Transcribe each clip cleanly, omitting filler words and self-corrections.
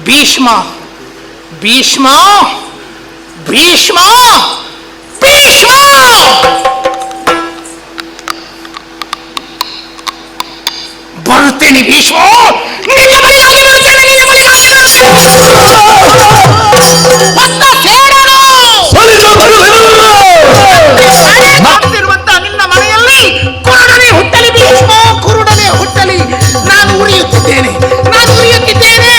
ಭೀಷ್ಮ ಭೀಷ್ಮ ಭೀಷ್ಮ ಭೀಷ್ಮ ಬರುತ್ತೇನೆ ಭೀಷ್ಮ, ನಿನ್ನ ಬಳಿಯಾಗಿ ಬರುತ್ತೇನೆ, ನಿನ್ನ ಬಳಿಯಾಗಿ ಬರುತ್ತಿರುವಂತಹ ನಿನ್ನ ಮನೆಯಲ್ಲಿ ಕುರುಡನೇ ಹುಟ್ಟಲಿ ಭೀಷ್ಮ, ಕುರುಡನೇ ಹುಟ್ಟಲಿ. ನಾನು ಉರಿಯುತ್ತಿದ್ದೇನೆ, ನಾನು ಉರಿಯುತ್ತಿದ್ದೇನೆ.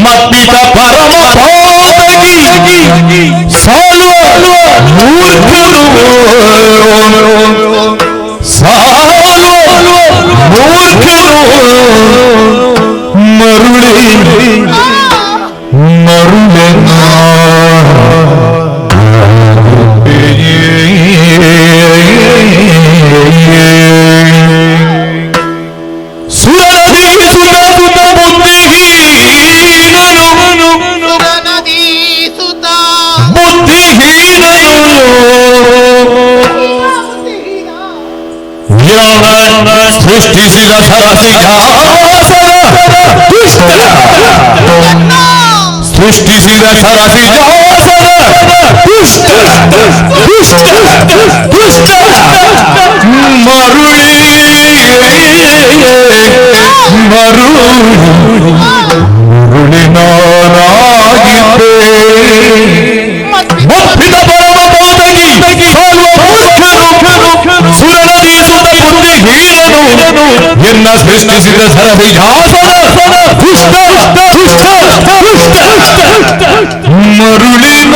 ಮತ್ತಿತ ಪರಮ ಪಾತಕಿ ಸಾಲುವ ಮೂರ್ಖರು, ಸಾಲುವ ಮೂರ್ಖರು ಮರುಳಿ ಮರುಳೆನ ಸೃಷ್ಟಿಸಿದ ಸೃಷ್ಟಿಸಿದ ಮರುಳಿ ಮರುಳಿನಾಗಿದ್ದೆ ಒಪ್ಪಿದ ಪರಮ ಬೋಧಗಿ ಸಾಲುವ ಮೂರ್ಖರು ಸುರನದೀಸುತ್ತ ಬುದ್ಧಿಹೀನನು ಎನ್ನ ಸೃಷ್ಟಿಸಿದ ದುಷ್ಟ ಮರುಳಿನ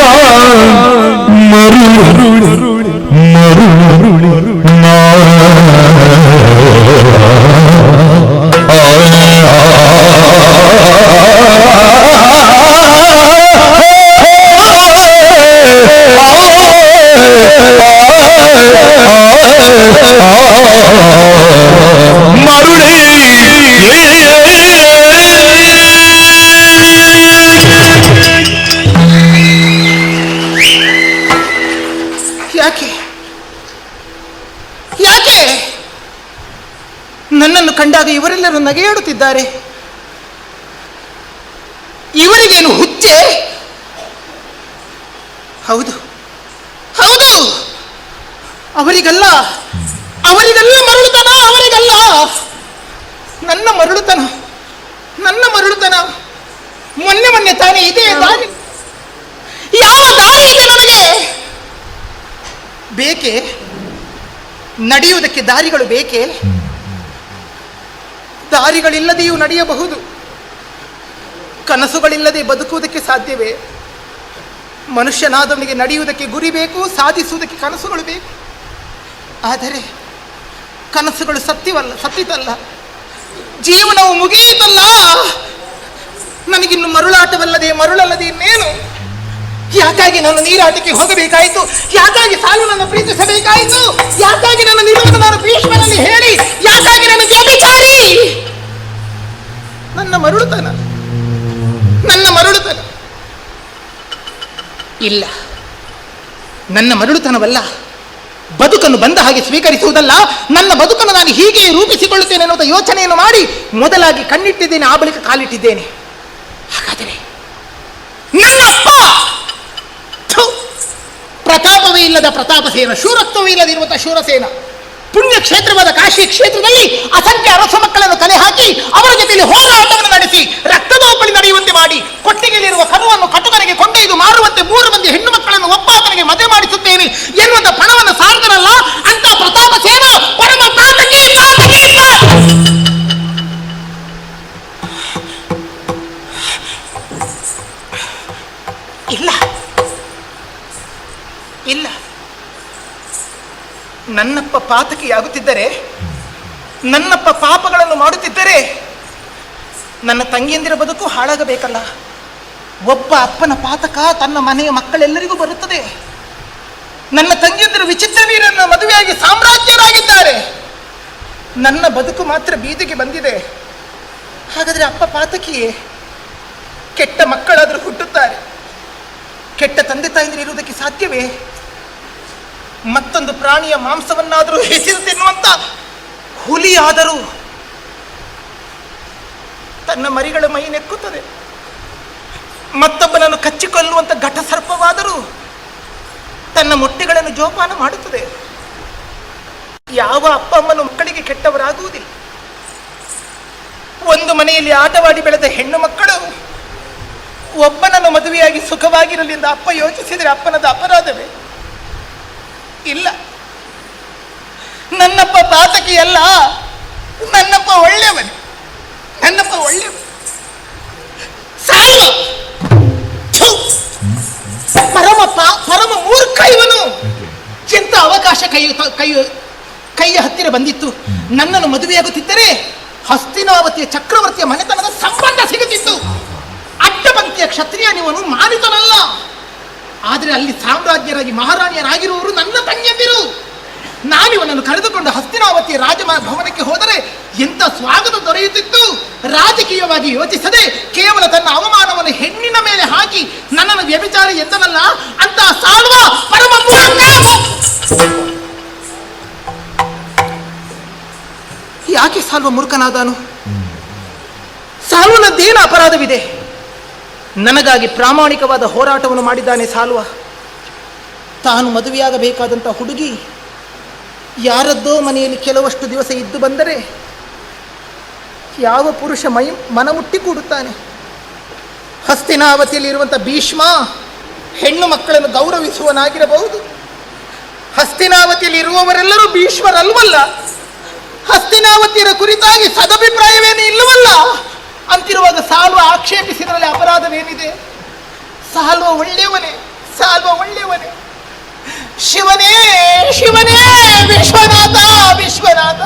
ಯಾಕೆ ನನ್ನನ್ನು ಕಂಡಾಗ ಇವರೆಲ್ಲರೂ ನಗೆಯಾಡುತ್ತಿದ್ದಾರೆ? ಇವರಿಗೇನು ಹುಚ್ಚೆ? ಹೌದು ಹೌದು, ಅವರಿಗಲ್ಲ ಮರಳುತನ, ಅವರಿಗಲ್ಲ. ನನ್ನ ಮರಳುತನ ಮೊನ್ನೆ ತಾನೇ ಇದೇ ದಾರಿ. ಯಾವ ದಾರಿ ಇದೆ ನನಗೆ? ಬೇಕೆ ನಡೆಯುವುದಕ್ಕೆ ದಾರಿಗಳು ಬೇಕೆ? ದಾರಿಗಳಿಲ್ಲದೆಯೂ ನಡೆಯಬಹುದು. ಕನಸುಗಳಿಲ್ಲದೆ ಬದುಕುವುದಕ್ಕೆ ಸಾಧ್ಯವೇ? ಮನುಷ್ಯನಾದವನಿಗೆ ನಡೆಯುವುದಕ್ಕೆ ಗುರಿ ಬೇಕು, ಸಾಧಿಸುವುದಕ್ಕೆ ಕನಸುಗಳು ಬೇಕು. ಆದರೆ ಕನಸುಗಳು ಸತ್ತಿತಲ್ಲ, ಜೀವನವು ಮುಗಿಯಿತಲ್ಲ. ನನಗಿನ್ನು ಮರುಳಲ್ಲದೆ ಇನ್ನೇನು? ಯಾಕಾಗಿ ನಾನು ನೀರಾಟಕ್ಕೆ ಹೋಗಬೇಕಾಯಿತು? ಯಾಕಾಗಿ ಸಾಲು ನನ್ನ ಪ್ರೀತಿಸಬೇಕಾಯಿತು? ಯಾಕಾಗಿ ನನ್ನ ನಿಲುವನ್ನು ನಾನು ಭೀಷ್ಮನಲ್ಲಿ ಹೇಳಿ? ಯಾಕಾಗಿ ನನ್ನ ವ್ಯಭಿಚಾರಿ? ನನ್ನ ಮರುಳುತನ ಇಲ್ಲ, ನನ್ನ ಮರುಳುತನವಲ್ಲ. ಬದುಕನ್ನು ಬಂದ ಹಾಗೆ ಸ್ವೀಕರಿಸುವುದಲ್ಲ. ನನ್ನ ಬದುಕನ್ನು ನಾನು ಹೀಗೆ ರೂಪಿಸಿಕೊಳ್ಳುತ್ತೇನೆ ಅನ್ನೋದ ಯೋಚನೆಯನ್ನು ಮಾಡಿ ಮೊದಲಾಗಿ ಕಣ್ಣಿಟ್ಟಿದ್ದೇನೆ, ಆ ಬಳಿಕ ಕಾಲಿಟ್ಟಿದ್ದೇನೆ. ಹಾಗಾದರೆ ನನ್ನಪ್ಪ ಪ್ರತಾಪವೇ ಇಲ್ಲದ ಪ್ರತಾಪಸೇನ, ಶೂರತ್ವವೇ ಇಲ್ಲದಿರುವಂತಹ ಶೂರಸೇನ, ಪುಣ್ಯ ಕ್ಷೇತ್ರವಾದ ಕಾಶಿ ಕ್ಷೇತ್ರದಲ್ಲಿ ಅಸಂಖ್ಯ ಅರಸು ಮಕ್ಕಳನ್ನು ಕಲೆ ಹಾಕಿ ಅವರ ಜೊತೆಯಲ್ಲಿ ಹೋರಾಟವನ್ನು ನಡೆಸಿ ರಕ್ತದೋಪಳಿ ನಡೆಯುವಂತೆ ಮಾಡಿ ಕೊಟ್ಟಿಗೆಯಲ್ಲಿರುವ ಕರುವನ್ನು ಕಟುಕನಿಗೆ ಕೊಂಡೊಯ್ದು ಮಾರುವಂತೆ 3 ಮಂದಿ ಹೆಣ್ಣು ಮಕ್ಕಳನ್ನು ಒಬ್ಬಾತನಿಗೆ ಮದುವೆ ಮಾಡಿಸುತ್ತೇನೆ ಎನ್ನುವಂತ ಪಣವನ್ನು ಸಾರ್ದರಲ್ಲ ಅಂತ ಪ್ರತಾಪಸೇನ ಪರಮ ಪಾತಕಿ. ಇಲ್ಲ, ನನ್ನಪ್ಪ ಪಾತಕಿಯಾಗುತ್ತಿದ್ದರೆ, ನನ್ನಪ್ಪ ಪಾಪಗಳನ್ನು ಮಾಡುತ್ತಿದ್ದರೆ ನನ್ನ ತಂಗಿಯಂದಿರ ಬದುಕು ಹಾಳಾಗಬೇಕಲ್ಲ. ಒಬ್ಬ ಅಪ್ಪನ ಪಾತಕ ತನ್ನ ಮನೆಯ ಮಕ್ಕಳೆಲ್ಲರಿಗೂ ಬರುತ್ತದೆ. ನನ್ನ ತಂಗಿಯಂದಿರು ವಿಚಿತ್ರ ವೀರನ ಮದುವೆಯಾಗಿ ಸಾಮ್ರಾಜ್ಯರಾಗಿದ್ದಾರೆ. ನನ್ನ ಬದುಕು ಮಾತ್ರ ಬೀದಿಗೆ ಬಂದಿದೆ. ಹಾಗಾದರೆ ಅಪ್ಪ ಪಾತಕಿಯೇ? ಕೆಟ್ಟ ಮಕ್ಕಳಾದರೂ ಹುಟ್ಟುತ್ತಾರೆ, ಕೆಟ್ಟ ತಂದೆ ತಾಯಿಯಂದಿರು ಇರುವುದಕ್ಕೆ ಸಾಧ್ಯವೇ? ಮತ್ತೊಂದು ಪ್ರಾಣಿಯ ಮಾಂಸವನ್ನಾದರೂ ಹೆಸರು ತಿನ್ನುವಂತ ಹುಲಿಯಾದರೂ ತನ್ನ ಮರಿಗಳ ಮೈ ನೆಕ್ಕುತ್ತದೆ. ಮತ್ತೊಬ್ಬನನ್ನು ಕಚ್ಚಿಕೊಳ್ಳುವಂತ ಘಟ ಸರ್ಪವಾದರೂ ತನ್ನ ಮೊಟ್ಟೆಗಳನ್ನು ಜೋಪಾನ ಮಾಡುತ್ತದೆ. ಯಾವ ಅಪ್ಪ ಅಮ್ಮನು ಮಕ್ಕಳಿಗೆ ಕೆಟ್ಟವರಾಗುವುದಿಲ್ಲ. ಒಂದು ಮನೆಯಲ್ಲಿ ಆಟವಾಡಿ ಬೆಳೆದ ಹೆಣ್ಣು ಮಕ್ಕಳು ಒಬ್ಬನನ್ನು ಮದುವೆಯಾಗಿ ಸುಖವಾಗಿರಲಿ ಎಂದು ಅಪ್ಪ ಯೋಚಿಸಿದರೆ ಅಪ್ಪನದ ಅಪರಾಧವೇ? ಇಲ್ಲ, ನನ್ನಪ್ಪ ಪಾತಕಿ ಅಲ್ಲ, ನನ್ನಪ್ಪ ಒಳ್ಳೆಯವನು, ನನ್ನಪ್ಪ ಒಳ್ಳೆಯವನು. ಪರಮ ಮೂರ್ಖ ಇವನು. ಎಂತ ಅವಕಾಶ ಕೈಯ ಹತ್ತಿರ ಬಂದಿತ್ತು. ನನ್ನನ್ನು ಮದುವೆಯಾಗುತ್ತಿದ್ದರೆ ಹಸ್ತಿನಾವತಿಯ ಚಕ್ರವರ್ತಿಯ ಮನೆತನದ ಸಂಬಂಧ ಸಿಗುತ್ತಿತ್ತು. ಅಡ್ಡಪಂಕ್ತಿಯ ಕ್ಷತ್ರಿಯ ನೀವನು ಮಾನಿತನಲ್ಲ. ಆದರೆ ಅಲ್ಲಿ ಸಾಮ್ರಾಜ್ಯರಾಗಿ ಮಹಾರಾಣಿಯರಾಗಿರುವವರು ನನ್ನ ತಂಗಿಯಂದಿರು. ನಾನಿವನನ್ನು ಕರೆದುಕೊಂಡು ಹಸ್ತಿನಾವತಿಯ ರಾಜಭವನಕ್ಕೆ ಹೋದರೆ ಎಂತ ಸ್ವಾಗತ ದೊರೆಯುತ್ತಿತ್ತು. ರಾಜಕೀಯವಾಗಿ ಯೋಚಿಸದೆ ಕೇವಲ ತನ್ನ ಅವಮಾನವನ್ನು ಹೆಣ್ಣಿನ ಮೇಲೆ ಹಾಕಿ ನನ್ನನ್ನು ವ್ಯಭಿಚಾರ ಎಂದನಲ್ಲ ಅಂತ ಸಾಲ್ವ ಪರಮ ಮೂರ್ಖ. ಯಾಕೆ ಸಾಲ್ವ ಮೂರ್ಖನಾದನು? ಸಾಲ್ವನದ್ದೇನು ಅಪರಾಧವಿದೆ? ನನಗಾಗಿ ಪ್ರಾಮಾಣಿಕವಾದ ಹೋರಾಟವನ್ನು ಮಾಡಿದ್ದಾನೆ ಸಾಲ್ವ. ತಾನು ಮದುವೆಯಾಗಬೇಕಾದಂಥ ಹುಡುಗಿ ಯಾರದ್ದೋ ಮನೆಯಲ್ಲಿ ಕೆಲವಷ್ಟು ದಿವಸ ಇದ್ದು ಬಂದರೆ ಯಾವ ಪುರುಷ ಮನಮುಟ್ಟಿ ಕೂಡುತ್ತಾನೆ? ಹಸ್ತಿನಾವತಿಯಲ್ಲಿ ಇರುವಂಥ ಭೀಷ್ಮ ಹೆಣ್ಣು ಮಕ್ಕಳನ್ನು ಗೌರವಿಸುವನಾಗಿರಬಹುದು. ಹಸ್ತಿನಾವತಿಯಲ್ಲಿ ಇರುವವರೆಲ್ಲರೂ ಭೀಷ್ಮರಲ್ವಲ್ಲ. ಹಸ್ತಿನಾವತಿಯರ ಕುರಿತಾಗಿ ಸದಭಿಪ್ರಾಯವೇನು ಇಲ್ಲವಲ್ಲ. ಅಂತಿರುವಾಗ ಸಾಲ್ವ ಆಕ್ಷೇಪಿಸಿದ್ರಲ್ಲಿ ಅಪರಾಧವೇನಿದೆ? ಸಾಲ್ವ ಒಳ್ಳೆಯವನೇ, ಸಾಲ್ವ ಒಳ್ಳೆಯವನೇ. ಶಿವನೇ ಶಿವನೇ, ವಿಶ್ವನಾಥ ವಿಶ್ವನಾಥ,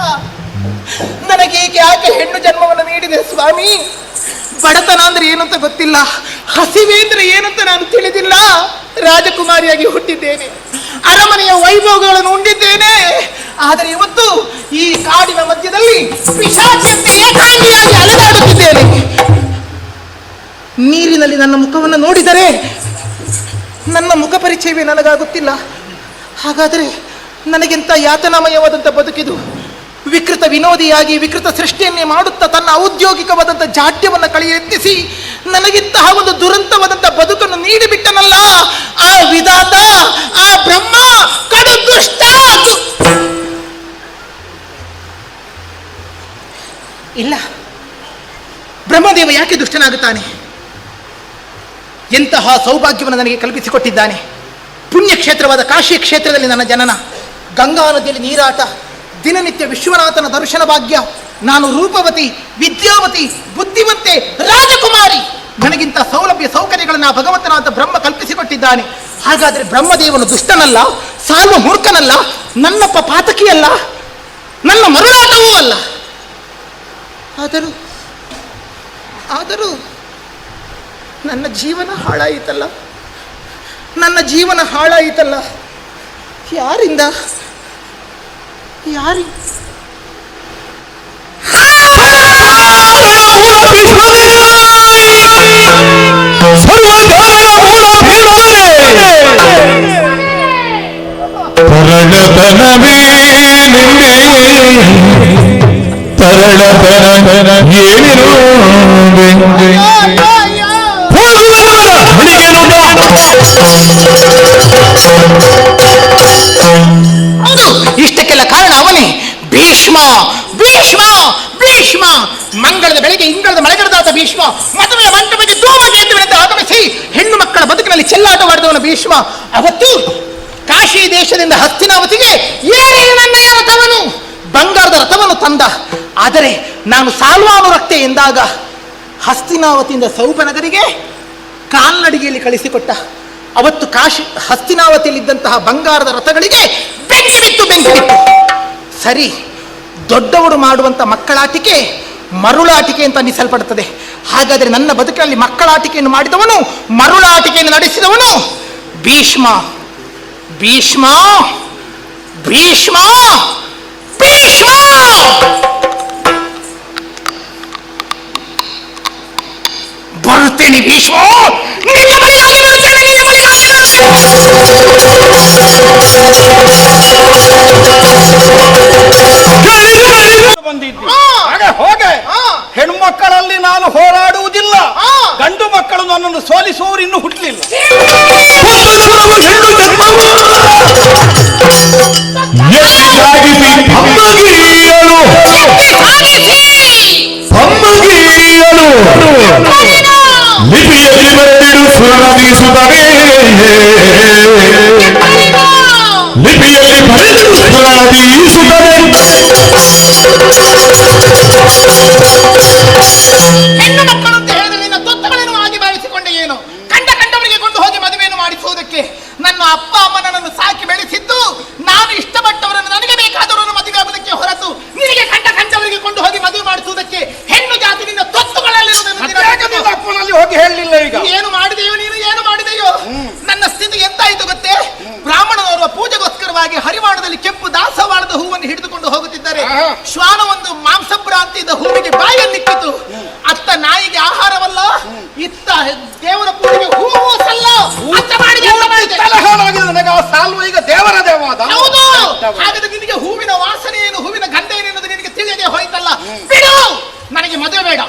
ನನಗೀಗ ಯಾಕೆ ಹೆಣ್ಣು ಜನ್ಮವನ್ನು ನೀಡಿದೆ ಸ್ವಾಮಿ? ಬಡತನ ಅಂದ್ರೆ ಏನಂತ ಗೊತ್ತಿಲ್ಲ, ಹಸಿವೆ ಅಂದ್ರೆ ಏನಂತ ನಾನು ತಿಳಿದಿಲ್ಲ. ರಾಜಕುಮಾರಿಯಾಗಿ ಹುಟ್ಟಿದ್ದೇನೆ, ಅರಮನೆಯ ವೈಭವಗಳನ್ನು ಉಂಡಿದ್ದೇನೆ. ಆದರೆ ಇವತ್ತು ಈ ಕಾಡಿನ ಮಧ್ಯದಲ್ಲಿ ಪಿಶಾಚಿಯಂತೆ ಏಕಾಂಗಿಯಾಗಿ ಅಲೆದಾಡುತ್ತಿದ್ದೇನೆ. ನೀರಿನಲ್ಲಿ ನನ್ನ ಮುಖವನ್ನು ನೋಡಿದರೆ ನನ್ನ ಮುಖ ಪರಿಚಯವೇ ನನಗಾಗುತ್ತಿಲ್ಲ. ಹಾಗಾದರೆ ನನಗೆಂತ ಯಾತನಾಮಯವಾದಂಥ ಬದುಕಿದು. ವಿಕೃತ ವಿನೋದಿಯಾಗಿ ವಿಕೃತ ಸೃಷ್ಟಿಯನ್ನೇ ಮಾಡುತ್ತಾ ತನ್ನ ಔದ್ಯೋಗಿಕವಾದಂಥ ಜಾಡ್ಯವನ್ನು ಕಳೆಯೆತ್ತಿಸಿ ನನಗಿಂತಹ ಒಂದು ದುರಂತವಾದಂಥ ಬದುಕನ್ನು ನೀಡಿಬಿಟ್ಟನಲ್ಲ ಆ ವಿಧಾತ, ಆ ಬ್ರಹ್ಮ ಕಡು ದುಷ್ಟ. ಇಲ್ಲ, ಬ್ರಹ್ಮದೇವ ಯಾಕೆ ದುಷ್ಟನಾಗುತ್ತಾನೆ? ಎಂತಹ ಸೌಭಾಗ್ಯವನ್ನು ನನಗೆ ಕಲ್ಪಿಸಿಕೊಟ್ಟಿದ್ದಾನೆ. ಪುಣ್ಯಕ್ಷೇತ್ರವಾದ ಕಾಶಿ ಕ್ಷೇತ್ರದಲ್ಲಿ ನನ್ನ ಜನನ, ಗಂಗಾ ನದಿಯಲ್ಲಿ ನೀರಾಟ, ದಿನನಿತ್ಯ ವಿಶ್ವನಾಥನ ದರ್ಶನ ಭಾಗ್ಯ. ನಾನು ರೂಪವತಿ, ವಿದ್ಯಾವತಿ, ಬುದ್ಧಿವಂತೆ, ರಾಜಕುಮಾರಿ. ನನಗಿಂತ ಸೌಲಭ್ಯ ಸೌಕರ್ಯಗಳನ್ನು ಆ ಭಗವಂತನಾದ ಬ್ರಹ್ಮ ಕಲ್ಪಿಸಿಕೊಟ್ಟಿದ್ದಾನೆ. ಹಾಗಾದರೆ ಬ್ರಹ್ಮದೇವನು ದುಷ್ಟನಲ್ಲ, ಸಾಲ್ವ ಮೂರ್ಖನಲ್ಲ, ನನ್ನಪ್ಪ ಪಾತಕಿಯಲ್ಲ, ನನ್ನ ಮರುಳಾಟವೂ ಅಲ್ಲ. ಆದರೂ ನನ್ನ ಜೀವನ ಹಾಳಾಯಿತಲ್ಲ, ನನ್ನ ಜೀವನ ಹಾಳಾಯಿತಲ್ಲ. ಯಾರಿಂದ? ಇಷ್ಟಕ್ಕೆಲ್ಲ ಕಾರಣ ಅವನೇ, ಭೀಷ್ಮ. ಭೀಷ್ಮ ಭೀಷ್ಮ ಮಂಗಳದ ಬೆಳಗ್ಗೆ ಇಂಗಳದ ಮಳೆಗಡದಾದ ಭೀಷ್ಮ ಮದುವೆಯ ಮಂಟಪಕ್ಕೆ ಧೂಮಕೇತುವಿನಂತೆ ಆಗಮಿಸಿ ಹೆಣ್ಣು ಮಕ್ಕಳ ಬದುಕಿನಲ್ಲಿ ಚೆಲ್ಲಾಟವಾಡಿದವನ ಭೀಷ್ಮ. ಅವತ್ತು ಕಾಶಿ ದೇಶದಿಂದ ಹಸ್ತಿನಾವತಿಗೆ ಏನೇನು ನನ್ನ ರಥವನು, ಬಂಗಾರದ ರಥವನ್ನು ತಂದ. ಆದರೆ ನಾನು ಸಾಲ್ವಾನುರಕ್ತೆ ಎಂದಾಗ ಹಸ್ತಿನಾವತಿಯಿಂದ ಸೌಭನಗರಿಗೆ ಕಾಲ್ನಡಿಗೆಯಲ್ಲಿ ಕಳಿಸಿಕೊಟ್ಟ. ಅವತ್ತು ಹಸ್ತಿನಾವತಿಯಲ್ಲಿದ್ದಂತಹ ಬಂಗಾರದ ರಥಗಳಿಗೆ ಬೆಂಕಿ ಬಿತ್ತು. ಸರಿ, ದೊಡ್ಡವರು ಮಾಡುವಂಥ ಮಕ್ಕಳಾಟಿಕೆ ಮರುಳಾಟಿಕೆ ಅಂತ ಅನ್ನಿಸಲ್ಪಡುತ್ತದೆ. ಹಾಗಾದರೆ ನನ್ನ ಬದುಕಿನಲ್ಲಿ ಮಕ್ಕಳಾಟಿಕೆಯನ್ನು ಮಾಡಿದವನು, ಮರುಳಾಟಿಕೆಯನ್ನು ನಡೆಸಿದವನು ಭೀಷ್ಮ. ಭೀಷ್ಮ ಭೀಷ್ಮ ಭೀಷ್ಮ ಬರುತ್ತೇನೆ ಭೀಷ್ಮ, ನಿನ್ನ ಬಳಿಯಾಗಿ ಬರುತ್ತೇನೆ, ನಿನ್ನ ಬಳಿಯಾಗಿ. ನಾನು ಹೋರಾಡುವುದಿಲ್ಲ. ಆ. ಗಂಡು ಮಕ್ಕಳು ನನ್ನನ್ನು ಸೋಲಿಸುವವರು ಇನ್ನೂ ಹುಟ್ಟಲಿಲ್ಲ. ಲಿಪಿಯಲ್ಲಿ ಬರೆದಿಡು ಸುರನೀಸುತ್ತವೆ, ಲಿಪಿಯಲ್ಲಿ ಬರೆದು ಸುರನೀಸುತ್ತವೆ. ಹೆಣ್ಣು ಮಕ್ಕಳು ಅಂತ ಹೇಳಿದ್ರೆ ನಿನ್ನ ತೊತ್ತಗಳನ್ನು ಆಗಿ ಭಾವಿಸಿಕೊಂಡೆ ಏನು? ಕಂಡವರಿಗೆ ಕೊಂಡು ಹೋಗಿ ಮದುವೆಯನ್ನು ಮಾಡಿಸುವುದಕ್ಕೆ ನನ್ನ ಅಪ್ಪ ಅಮ್ಮ ನನ್ನನ್ನು ಸಾಕಿ ಬೆಳೆಸಿದ್ದು ನಾನು ಇಷ್ಟಪಟ್ಟವರನ್ನು ನನಗೆ ಬೇಕಾದವರನ್ನು ಮದುವೆ ಆಗುವುದಕ್ಕೆ ಹೊರತು ನಿನಗೆ ಕಂಡವರಿಗೆ ಕೊಂಡು ಹೋಗಿ ಮದುವೆ ಮಾಡಿಸುವುದಕ್ಕೆ ಹೆಣ್ಣು ಜಾತಿ ನಿನ್ನ ತೊತ್ತುಗಳಲ್ಲಿ ಅಪ್ಪನಲ್ಲಿ ಹೋಗಿ ಹೇಳಲಿಲ್ಲ. ಈಗ ಏನು ಮಾಡಿದೆಯೋ ನೀನು, ಏನು ಮಾಡಿದೆಯೋ? ನನ್ನ ಸ್ಥಿತಿ ಎಂತಾಯಿತು ಗೊತ್ತೇ? ಬ್ರಾಹ್ಮಣನವರು ಪೂಜೆಗೋಸ್ಕರವಾಗಿ ಹರಿವಾಣದಲ್ಲಿ ಕೆಂಪು ದಾಸವಾಳದ ಹೂವನ್ನು ಹಿಡಿದುಕೊಂಡು ಹೋಗುತ್ತಿದ್ದಾರೆ. ಶ್ವಾನ ಒಂದು ಮಾಂಸಭ್ರಾಂತಿಯಿಂದ ಹೂವಿಗೆ ಬಾಯಲ್ಲಿಕ್ಕಿತು. ಅತ್ತ ನಾಯಿಗೆ ಆಹಾರವಲ್ಲ, ಇತ್ತ ದೇವರ ಪೂಜೆಗೆ ಹೂವು ಸಲ್ಲ. ಅಂತ ಮಾಡಿದೆ. ನನಗೆ ಆ ಸಾಲ್ವ ಈಗ ದೇವರ ದೇವಾದ. ಹೌದು. ಹಾಗಾದ್ರೆ ನಿನಗೆ ಹೂವಿನ ವಾಸನೆ ಏನು, ಹೂವಿನ ಗಂಧ ಏನೆನ್ನುವುದು ನಿನಗೆ ತಿಳಿಯದೆ ಹೋಯ್ತಲ್ಲ. ಬಿಡು, ನನಗೆ ಮದುವೆ ಬೇಡ.